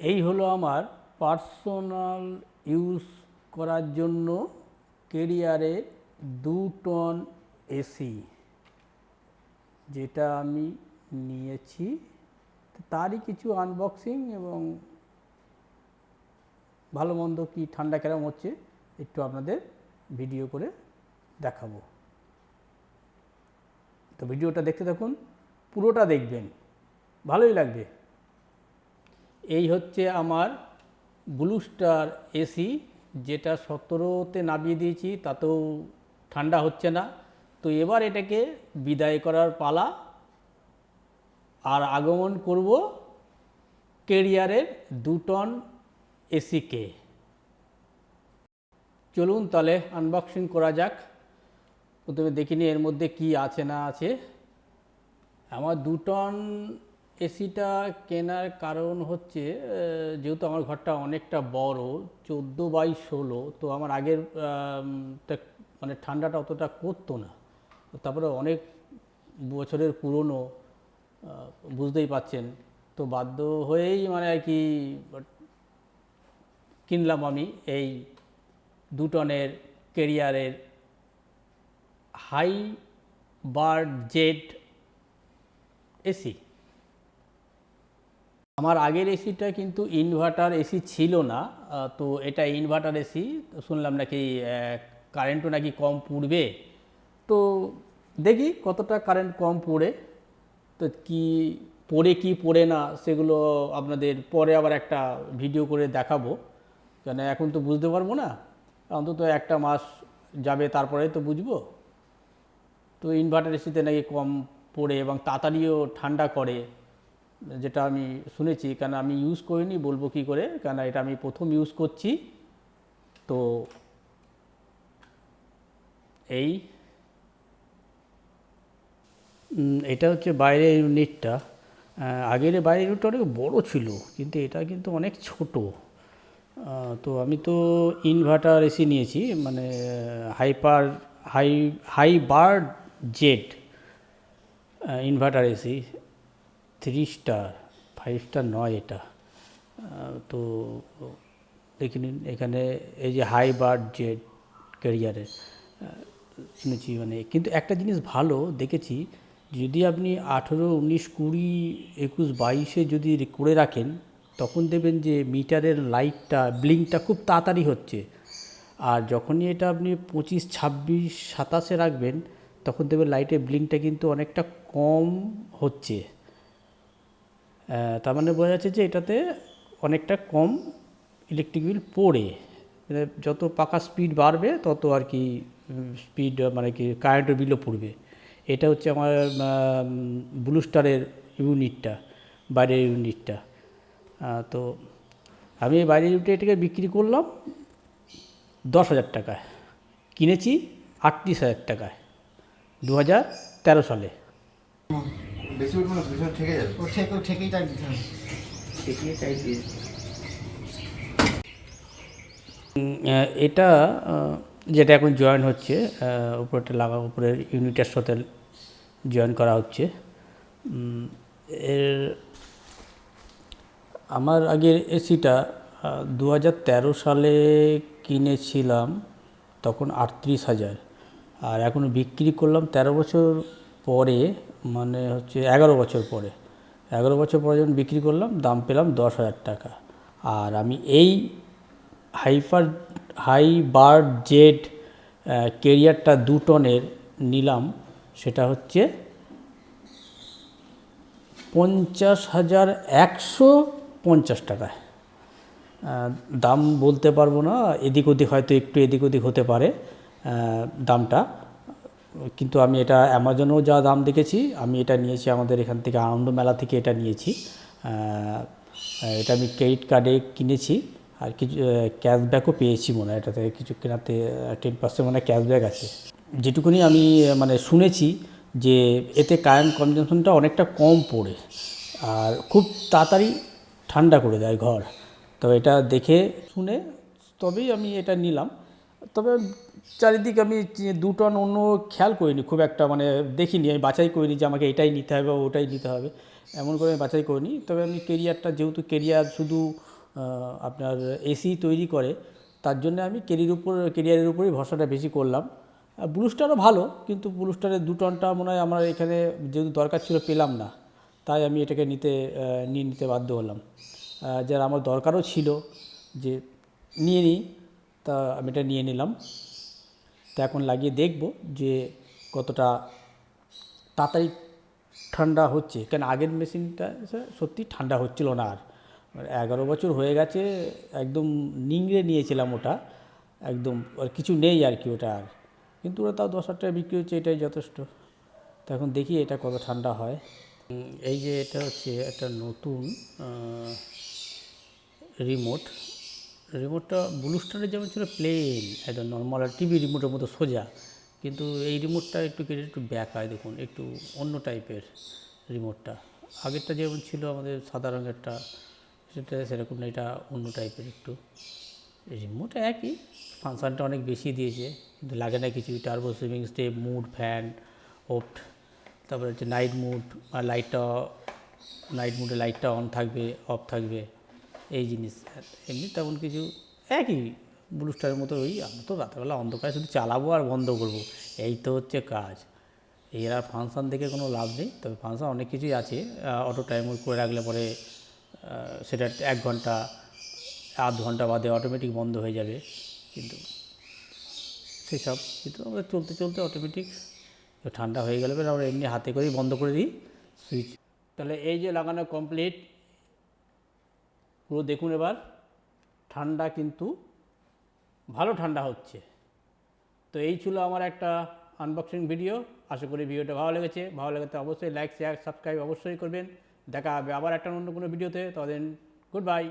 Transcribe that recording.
এই হলো আমার পার্সোনাল ইউজ করার জন্য কেরিয়ারের 2 টন এসি, যেটা আমি নিয়েছি। তারই কিছু আনবক্সিং এবং ভালো মন্দ কি ঠান্ডা কেরম হচ্ছে একটু আপনাদের ভিডিও করে দেখাবো। তো ভিডিওটা দেখতে থাকুন, পুরোটা দেখবেন, ভালোই লাগবে। এই হচ্ছে আমার ব্লু স্টার এসি, যেটা 17তে নামিয়ে দিয়েছি, তাতেও ঠান্ডা হচ্ছে না। তো এবার এটাকে বিদায় করার পালা, আর আগমন করব কেরিয়ারের 2 টন এসিকে। চলুন তাহলে আনবক্সিং করা যাক। প্রথমে দেখিনি এর মধ্যে কি আছে না আছে। আমার 2 টন এসিটা কেনার কারণ হচ্ছে, যেহেতু আমার ঘরটা অনেকটা বড়, 14x16, তো আমার আগের মানে ঠান্ডাটা অতটা করতো না। তারপরে অনেক বছরের পুরনো, বুঝতেই পাচ্ছেন, তো বাধ্য হয়েই মানে আর কি কিনলাম আমি এই 2 টনের কেরিয়ারের হাই বার্ড জেট এসি। আমার আগের এসিটা কিন্তু ইনভার্টার এসি ছিল না, তো এটা ইনভার্টার এসি। শুনলাম নাকি কারেন্টও নাকি কম পুড়বে, তো দেখি কতটা কারেন্ট কম পড়ে। তো কি পড়ে না সেগুলো আপনাদের পরে আবার একটা ভিডিও করে দেখাবো, কেন এখন তো বুঝতে পারবো না, অন্তত একটা মাস যাবে তারপরে তো বুঝবো। তো ইনভার্টার এসিতে নাকি কম পড়ে এবং তাড়াতাড়িও ঠান্ডা করে, যেটা আমি শুনেছি। কেন আমি ইউজ করিনি, বলবো কি করে, কেন এটা আমি প্রথম ইউজ করছি। তো এই এটা হচ্ছে বাইরের ইউনিটটা। আগের বাইরের ইউনিটটা অনেক বড় ছিল, কিন্তু এটা কিন্তু অনেক ছোট। তো আমি তো ইনভার্টার এসি নিয়েছি, মানে hybrid jet inverter AC, 3 star, 5 star নয় এটা। তো দেখে নিন এখানে এই যে হাই বার্ড জেট ক্যারিয়ারের শুনেছি, মানে কিন্তু একটা জিনিস ভালো দেখেছি, যদি আপনি 18, 19, 20, 21, 22-এ যদি করে রাখেন, তখন দেখবেন যে মিটারের লাইটটা ব্লিঙ্কটা খুব তাড়াতাড়ি হচ্ছে। আর যখনই এটা আপনি 25, 26, 27-এ রাখবেন, তখন দেখবেন লাইটের ব্লিঙ্কটা কিন্তু অনেকটা কম হচ্ছে। তার মানে বোঝা যাচ্ছে যে এটাতে অনেকটা কম ইলেকট্রিক বিল পড়ে। যত পাকা স্পিড বাড়বে তত আর কি স্পিড মানে কি কারেন্টের বিলও পড়বে। এটা হচ্ছে আমার ব্লু স্টারের ইউনিটটা, বাইরের ইউনিটটা। তো আমি এই বাইরের ইউনিটে এটাকে বিক্রি করলাম 10,000 টাকায়, কিনেছি 38,000 টাকায় 2013 সালে। বেশি উঠবে না, পিছনে ঠেকে যাবে। ও ঠেকেই টাইট দিতে হবে। এটা যেটা এখন জয়েন হচ্ছে, উপরেটা উপরের ইউনিটের সাথে জয়েন করা হচ্ছে। এর আমার আগের এসিটা 2013 সালে কিনেছিলাম, তখন 38,000, আর এখন বিক্রি করলাম 13 বছর পরে, মানে হচ্ছে 11 বছর পরে। 11 বছর পরে যখন বিক্রি করলাম, দাম পেলাম 10,000 টাকা। আর আমি এই হাই বার্ড জেট কেরিয়ারটা 2 টনের নিলাম, সেটা হচ্ছে 50,150 টাকায়। দাম বলতে পারবো না, এদিক ওদিক হয়তো একটু এদিক ওদিক হতে পারে দামটা, কিন্তু আমি এটা অ্যামাজনেও যা দাম দেখেছি, আমি এটা নিয়েছি আমাদের এখান থেকে আনন্দ মেলা থেকে এটা নিয়েছি। এটা আমি ক্রেডিট কার্ডে কিনেছি, আর কিছু ক্যাশব্যাকও পেয়েছি মনে হয়, এটাতে কিছু কেনাতে 10% মনে হয় ক্যাশব্যাক আছে। যেটুকুনি আমি মানে শুনেছি যে এতে কারেন্ট কনজামশনটা অনেকটা কম পড়ে, আর খুব তাড়াতাড়ি ঠান্ডা করে দেয় ঘর। তো এটা দেখে শুনে তবেই আমি এটা নিলাম। তবে চারিদিকে আমি 2 টন অন্য খেয়াল করিনি খুব একটা, মানে দেখিনি, আমি বাছাই করিনি যে আমাকে এটাই নিতে হবে বা ওটাই নিতে হবে, এমন করে আমি বাছাই করিনি। তবে আমি কেরিয়ারটা, যেহেতু কেরিয়ার শুধু আপনার এসি তৈরি করে, তার জন্য আমি কেরিয়ারের উপরেই ভরসাটা বেশি করলাম। ব্লু স্টারও ভালো, কিন্তু ব্লু স্টারের 2 টনটা মনে হয় আমার এখানে যেহেতু দরকার ছিল পেলাম না, তাই আমি এটাকে নিয়ে নিতে বাধ্য হলাম। যার আমার দরকারও ছিল যে নিয়ে নিই, তা আমি এটা নিয়ে নিলাম। তো এখন লাগিয়ে দেখব যে কতটা তাড়াতাড়ি ঠান্ডা হচ্ছে, কেন আগের মেশিনটা সত্যি ঠান্ডা হচ্ছিল না। আর 11 বছর হয়ে গেছে, একদম নিংড়ে নিয়েছিলাম ওটা, একদম আর কিছু নেই আর কি ওটা আর, কিন্তু ওরা তাও 10,000 টাকা বিক্রি হচ্ছে, এটাই যথেষ্ট। তো এখন দেখি এটা কত ঠান্ডা হয়। এই যে এটা হচ্ছে একটা নতুন রিমোটটা ব্লু স্টারের যেমন ছিল প্লেন একদম নর্মাল আর টিভি রিমোটের মতো সোজা, কিন্তু এই রিমোটটা একটু ব্যাক হয়, দেখুন একটু অন্য টাইপের রিমোটটা। আগেরটা যেমন ছিল আমাদের সাদা রঙেরটা, সেটা সেরকম না, এটা অন্য টাইপের একটু। রিমোট একই, ফাংশানটা অনেক বেশি দিয়েছে, কিন্তু লাগে না কিছু। Turbo swing step, mode, fan, off, তারপরে হচ্ছে নাইট মুড, আর নাইট মুডে লাইটটা অন থাকবে, অফ থাকবে, এই জিনিস। এমনি তেমন কিছু একই ব্লু স্টারের মতো। ওই আমরা তো রাতেরবেলা অন্ধকারে শুধু চালাবো আর বন্ধ করব, এই তো হচ্ছে কাজ। এর আর ফাংশান দেখে কোনো লাভ নেই। তবে ফাংশান অনেক কিছুই আছে, অটো টাইমার করে রাখলে পরে সেটা 1 ঘন্টা, আধ ঘন্টা বাদে অটোমেটিক বন্ধ হয়ে যাবে, কিন্তু সেসব কিন্তু আমাদের চলতে চলতে অটোমেটিক ঠান্ডা হয়ে গেলে আমরা এমনি হাতে করেই বন্ধ করে দিই সুইচ। তাহলে এই যে লাগানো কমপ্লিট, পুরো দেখুন এবার ঠান্ডা, কিন্তু ভালো ঠান্ডা হচ্ছে। তো এই ছিল আমার একটা আনবক্সিং ভিডিও। আশা করি ভিডিওটা ভালো লেগেছে। ভালো লেগে তো অবশ্যই লাইক, শেয়ার, সাবস্ক্রাইব অবশ্যই করবেন। দেখা হবে আবার একটা অন্য কোনো ভিডিওতে। ততদিন গুড বাই।